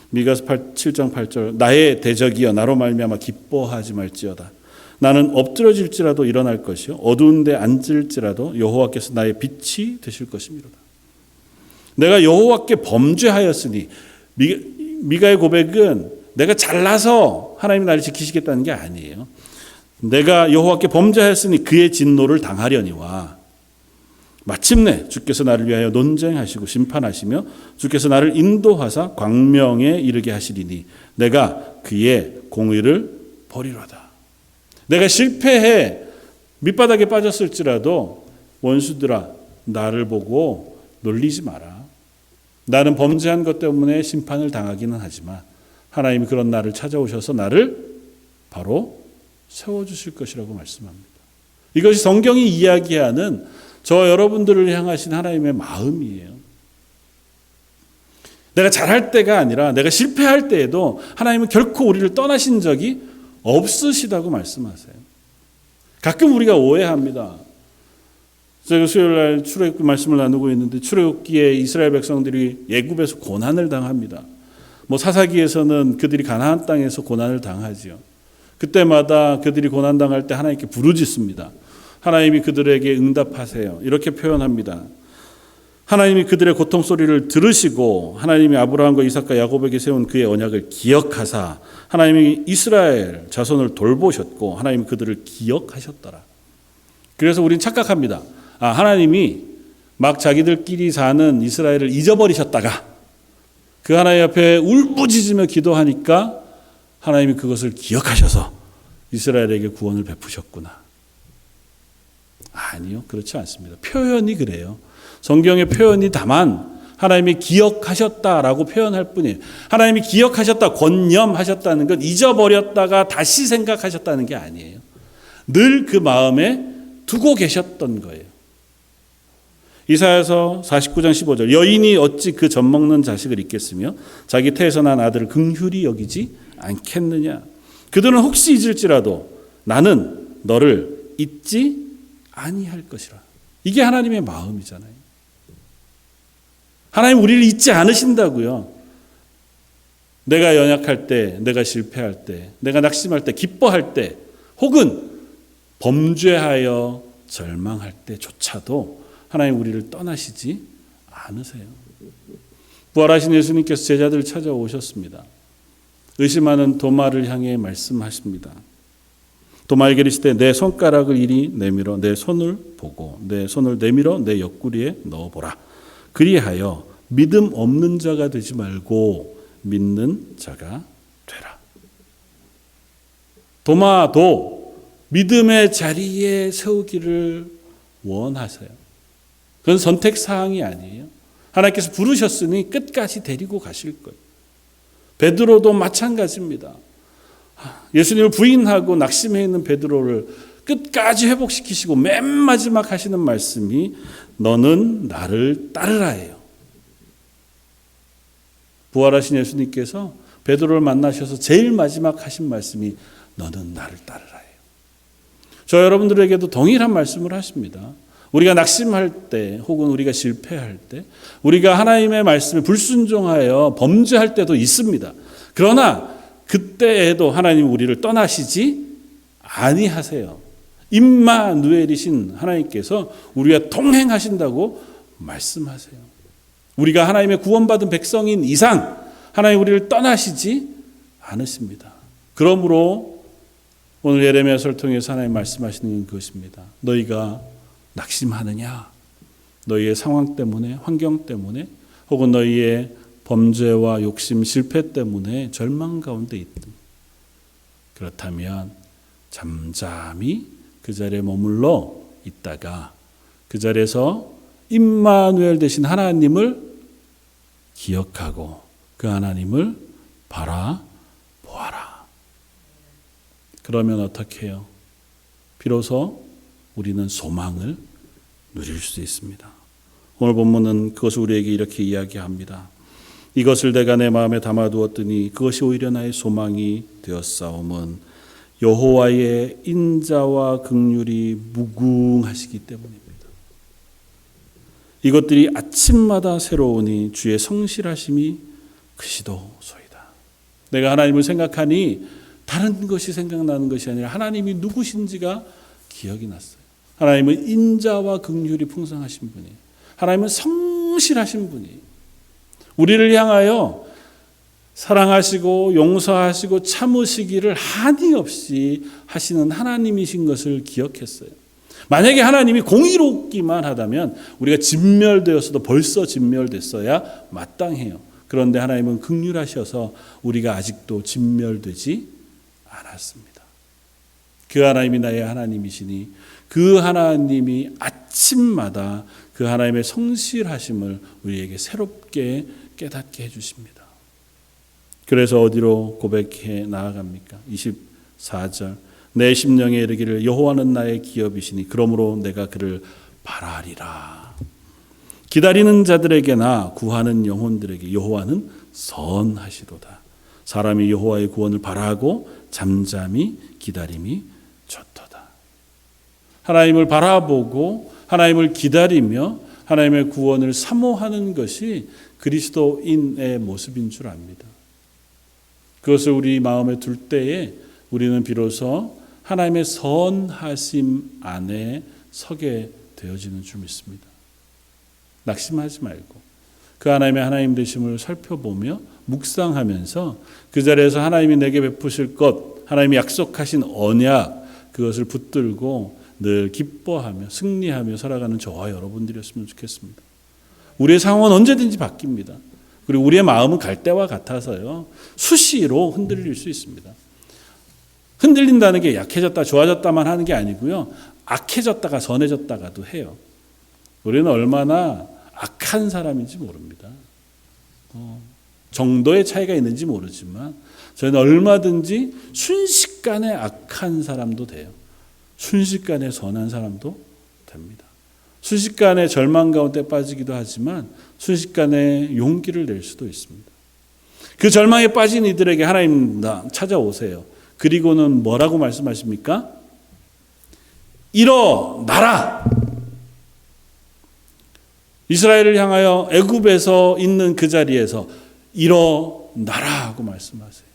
미가서 7장 8절 나의 대적이여 나로 말미암아 기뻐하지 말지어다. 나는 엎드러질지라도 일어날 것이요 어두운 데 앉을지라도 여호와께서 나의 빛이 되실 것이미로다. 내가 여호와께 범죄하였으니 미가의 고백은 내가 잘나서 하나님이 나를 지키시겠다는 게 아니에요. 내가 여호와께 범죄하였으니 그의 진노를 당하려니와 마침내 주께서 나를 위하여 논쟁하시고 심판하시며 주께서 나를 인도하사 광명에 이르게 하시리니 내가 그의 공의를 버리로다. 내가 실패해 밑바닥에 빠졌을지라도 원수들아 나를 보고 놀리지 마라. 나는 범죄한 것 때문에 심판을 당하기는 하지만 하나님이 그런 나를 찾아오셔서 나를 바로 세워주실 것이라고 말씀합니다. 이것이 성경이 이야기하는 저 여러분들을 향하신 하나님의 마음이에요. 내가 잘할 때가 아니라 내가 실패할 때에도 하나님은 결코 우리를 떠나신 적이 없으시다고 말씀하세요. 가끔 우리가 오해합니다. 제가 수요일날 출애굽기 말씀을 나누고 있는데 출애굽기에 이스라엘 백성들이 애굽에서 고난을 당합니다. 사사기에서는 그들이 가나안 땅에서 고난을 당하지요. 그때마다 그들이 고난당할 때 하나님께 부르짖습니다. 하나님이 그들에게 응답하세요. 이렇게 표현합니다. 하나님이 그들의 고통 소리를 들으시고 하나님이 아브라함과 이삭과 야곱에게 세운 그의 언약을 기억하사 하나님이 이스라엘 자손을 돌보셨고 하나님이 그들을 기억하셨더라. 그래서 우린 착각합니다. 하나님이 막 자기들끼리 사는 이스라엘을 잊어버리셨다가 그 하나님 앞에 울부짖으며 기도하니까 하나님이 그것을 기억하셔서 이스라엘에게 구원을 베푸셨구나. 아니요, 그렇지 않습니다. 표현이 그래요. 성경의 표현이 다만 하나님이 기억하셨다라고 표현할 뿐이에요. 하나님이 기억하셨다, 권념하셨다는 건 잊어버렸다가 다시 생각하셨다는 게 아니에요. 늘 그 마음에 두고 계셨던 거예요. 이사야서 49장 15절 여인이 어찌 그 젖먹는 자식을 잊겠으며 자기 태에서 난 아들을 긍휼히 여기지 않겠느냐. 그들은 혹시 잊을지라도 나는 너를 잊지 아니할 것이라. 이게 하나님의 마음이잖아요. 하나님 우리를 잊지 않으신다고요. 내가 연약할 때, 내가 실패할 때, 내가 낙심할 때, 기뻐할 때, 혹은 범죄하여 절망할 때조차도 하나님 우리를 떠나시지 않으세요. 부활하신 예수님께서 제자들을 찾아오셨습니다. 의심하는 도마를 향해 말씀하십니다. 도마에게 이르시되 내 손가락을 이리 내밀어 내 손을 보고 내 손을 내밀어 내 옆구리에 넣어보라. 그리하여 믿음 없는 자가 되지 말고 믿는 자가 되라. 도마도 믿음의 자리에 세우기를 원하세요. 그건 선택사항이 아니에요. 하나님께서 부르셨으니 끝까지 데리고 가실 거예요. 베드로도 마찬가지입니다. 예수님을 부인하고 낙심해 있는 베드로를 끝까지 회복시키시고 맨 마지막 하시는 말씀이 너는 나를 따르라예요. 부활하신 예수님께서 베드로를 만나셔서 제일 마지막 하신 말씀이 너는 나를 따르라예요. 저 여러분들에게도 동일한 말씀을 하십니다. 우리가 낙심할 때 혹은 우리가 실패할 때 우리가 하나님의 말씀에 불순종하여 범죄할 때도 있습니다. 그러나 그때에도 하나님 우리를 떠나시지 아니하세요. 임마누엘이신 하나님께서 우리와 동행하신다고 말씀하세요. 우리가 하나님의 구원받은 백성인 이상 하나님 우리를 떠나시지 않으십니다. 그러므로 오늘 예레미야서를 통해서 하나님 말씀하시는 그것입니다. 너희가 낙심하느냐? 너희의 상황 때문에, 환경 때문에, 혹은 너희의 범죄와 욕심, 실패 때문에 절망 가운데 있든 그렇다면 잠잠히 그 자리에 머물러 있다가 그 자리에서 임마누엘 되신 하나님을 기억하고 그 하나님을 바라보아라. 그러면 어떻게 해요? 비로소 우리는 소망을 누릴 수 있습니다. 오늘 본문은 그것을 우리에게 이렇게 이야기합니다. 이것을 내가 내 마음에 담아두었더니 그것이 오히려 나의 소망이 되었사옴은 여호와의 인자와 긍휼이 무궁하시기 때문입니다. 이것들이 아침마다 새로우니 주의 성실하심이 크시도소이다. 내가 하나님을 생각하니 다른 것이 생각나는 것이 아니라 하나님이 누구신지가 기억이 났어요. 하나님은 인자와 긍휼이 풍성하신 분이에요. 하나님은 성실하신 분이에요. 우리를 향하여 사랑하시고 용서하시고 참으시기를 한이 없이 하시는 하나님이신 것을 기억했어요. 만약에 하나님이 공의롭기만 하다면 우리가 진멸되었어도 벌써 진멸됐어야 마땅해요. 그런데 하나님은 긍휼하셔서 우리가 아직도 진멸되지 않았습니다. 그 하나님이 나의 하나님이시니 그 하나님이 아침마다 그 하나님의 성실하심을 우리에게 새롭게 깨닫게 해주십니다. 그래서 어디로 고백해 나아갑니까? 24절 내 심령에 이르기를 여호와는 나의 기업이시니 그러므로 내가 그를 바라리라. 기다리는 자들에게나 구하는 영혼들에게 여호와는 선하시도다. 사람이 여호와의 구원을 바라고 잠잠히 기다림이 좋도다. 하나님을 바라보고 하나님을 기다리며 하나님의 구원을 사모하는 것이 그리스도인의 모습인 줄 압니다. 그것을 우리 마음에 둘 때에 우리는 비로소 하나님의 선하심 안에 서게 되어지는 줄 믿습니다. 낙심하지 말고 그 하나님의 하나님 되심을 살펴보며 묵상하면서 그 자리에서 하나님이 내게 베푸실 것, 하나님이 약속하신 언약, 그것을 붙들고 늘 기뻐하며 승리하며 살아가는 저와 여러분들이었으면 좋겠습니다. 우리의 상황은 언제든지 바뀝니다. 그리고 우리의 마음은 갈대와 같아서요, 수시로 흔들릴 수 있습니다. 흔들린다는 게 약해졌다 좋아졌다만 하는 게 아니고요, 악해졌다가 선해졌다가도 해요. 우리는 얼마나 악한 사람인지 모릅니다. 정도의 차이가 있는지 모르지만 저희는 얼마든지 순식간에 악한 사람도 돼요. 순식간에 선한 사람도 됩니다. 순식간에 절망 가운데 빠지기도 하지만 순식간에 용기를 낼 수도 있습니다. 그 절망에 빠진 이들에게 하나님 찾아오세요. 그리고는 뭐라고 말씀하십니까? 일어나라. 이스라엘을 향하여 애굽에서 있는 그 자리에서 일어나라 하고 말씀하세요.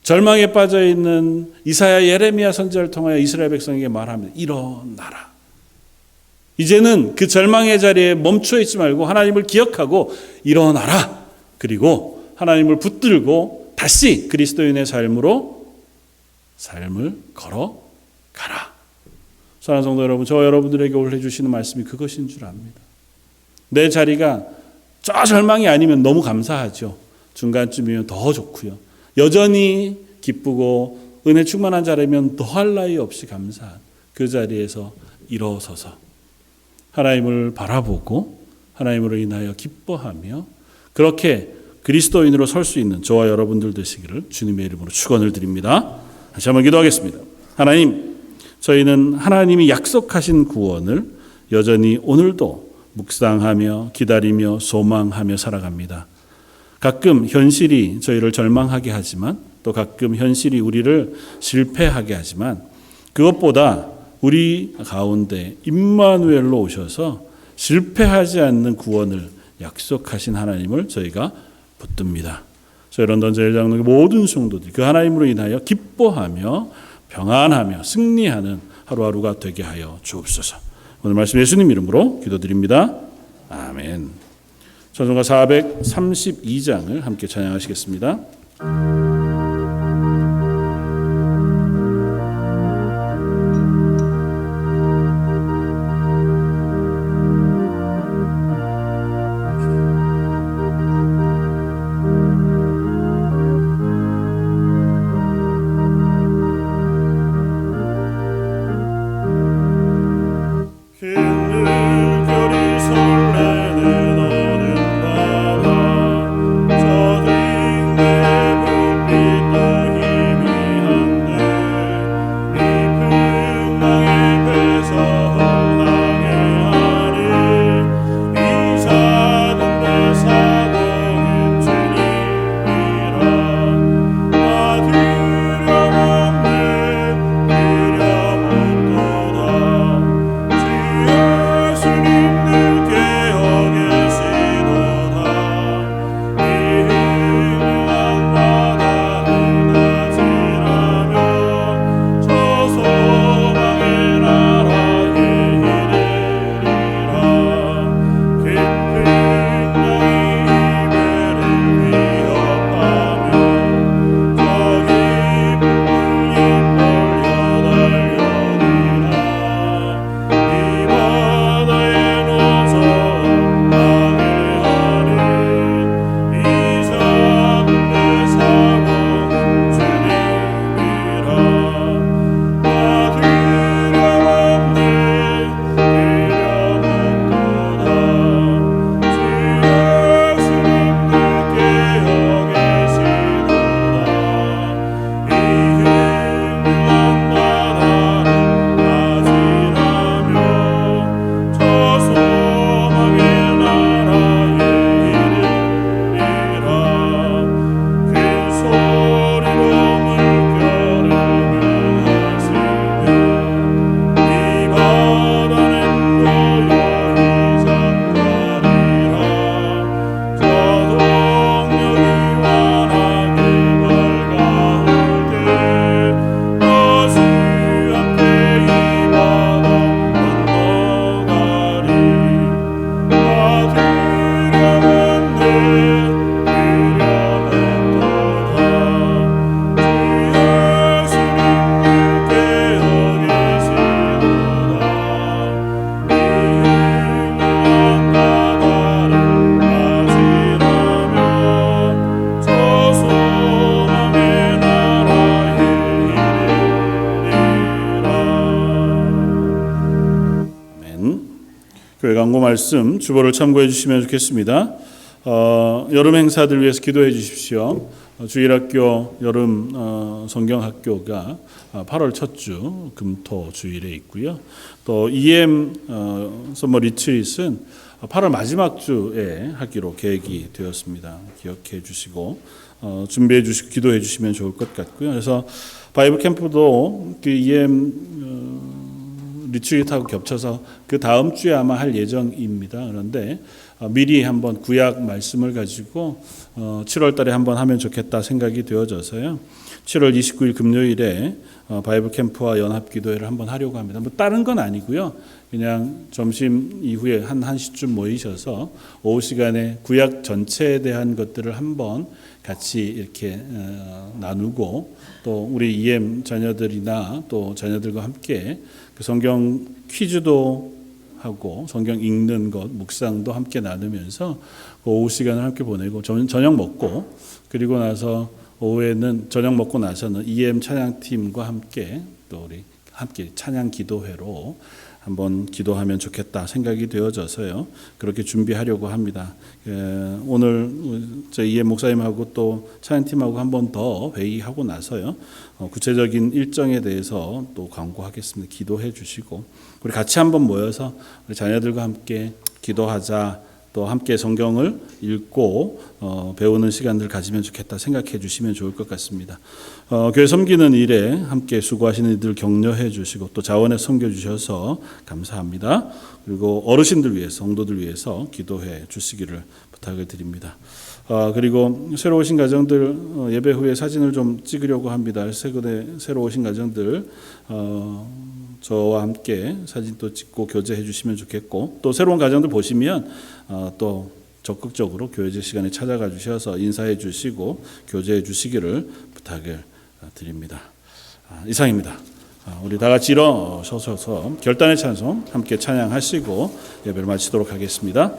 절망에 빠져 있는 이사야 예레미야 선지자를 통하여 이스라엘 백성에게 말합니다. 일어나라. 이제는 그 절망의 자리에 멈춰 있지 말고 하나님을 기억하고 일어나라. 그리고 하나님을 붙들고 다시 그리스도인의 삶으로 삶을 걸어가라. 사랑하는 성도 여러분, 저 여러분들에게 올해 주시는 말씀이 그것인 줄 압니다. 내 자리가 저 절망이 아니면 너무 감사하죠. 중간쯤이면 더 좋고요. 여전히 기쁘고 은혜 충만한 자리면 더할 나위 없이 감사한 그 자리에서 일어서서 하나님을 바라보고 하나님으로 인하여 기뻐하며 그렇게 그리스도인으로 설 수 있는 저와 여러분들 되시기를 주님의 이름으로 축원을 드립니다. 다시 한번 기도하겠습니다. 하나님, 저희는 하나님이 약속하신 구원을 여전히 오늘도 묵상하며 기다리며 소망하며 살아갑니다. 가끔 현실이 저희를 절망하게 하지만 또 가끔 현실이 우리를 실패하게 하지만 그것보다 우리 가운데 임마누엘로 오셔서 실패하지 않는 구원을 약속하신 하나님을 저희가 붙듭니다. 저희 런던 제일장로교 모든 성도들이 그 하나님으로 인하여 기뻐하며 평안하며 승리하는 하루하루가 되게 하여 주옵소서. 오늘 말씀 예수님 이름으로 기도드립니다. 아멘. 찬송가 432장을 함께 찬양하시겠습니다. 교회 광고 말씀 주보를 참고해 주시면 좋겠습니다. 여름 행사들 위해서 기도해 주십시오. 주일학교 여름 성경학교가 8월 첫 주 금토 주일에 있고요. 또 EM 서머 리트릿은 8월 마지막 주에 하기로 계획이 되었습니다. 기억해 주시고 준비해 주시고 기도해 주시면 좋을 것 같고요. 그래서 바이블 캠프도 그 EM 리트릿하고 겹쳐서 그 다음 주에 아마 할 예정입니다. 그런데 미리 한번 구약 말씀을 가지고 7월 달에 한번 하면 좋겠다 생각이 되어져서요. 7월 29일 금요일에 바이블 캠프와 연합 기도회를 한번 하려고 합니다. 뭐 다른 건 아니고요. 그냥 점심 이후에 한 1시쯤 모이셔서 오후 시간에 구약 전체에 대한 것들을 한번 같이 이렇게 나누고 또 우리 EM 자녀들이나 또 자녀들과 함께 그 성경 퀴즈도 하고 성경 읽는 것, 묵상도 함께 나누면서 그 오후 시간을 함께 보내고 저녁 먹고 그리고 나서 오후에는 저녁 먹고 나서는 EM 찬양팀과 함께 또 우리 함께 찬양 기도회로 한번 기도하면 좋겠다 생각이 되어져서요. 그렇게 준비하려고 합니다. 오늘 저희 EM 목사님하고 또 찬양팀하고 한 번 더 회의하고 나서요. 구체적인 일정에 대해서 또 광고하겠습니다. 기도해 주시고 우리 같이 한번 모여서 우리 자녀들과 함께 기도하자. 또 함께 성경을 읽고 배우는 시간들 가지면 좋겠다 생각해 주시면 좋을 것 같습니다. 교회 섬기는 일에 함께 수고하시는 이들 격려해 주시고 또 자원에 섬겨 주셔서 감사합니다. 그리고 어르신들 위해서 성도들 위해서 기도해 주시기를 부탁을 드립니다. 그리고 새로 오신 가정들 예배 후에 사진을 좀 찍으려고 합니다. 최근에 새로 오신 가정들 저와 함께 사진도 찍고 교제해 주시면 좋겠고 또 새로운 가정들 보시면 또 적극적으로 교회제 시간에 찾아가 주셔서 인사해 주시고 교제해 주시기를 부탁을 드립니다. 이상입니다. 우리 다 같이 일어서서 결단의 찬송 함께 찬양하시고 예배를 마치도록 하겠습니다.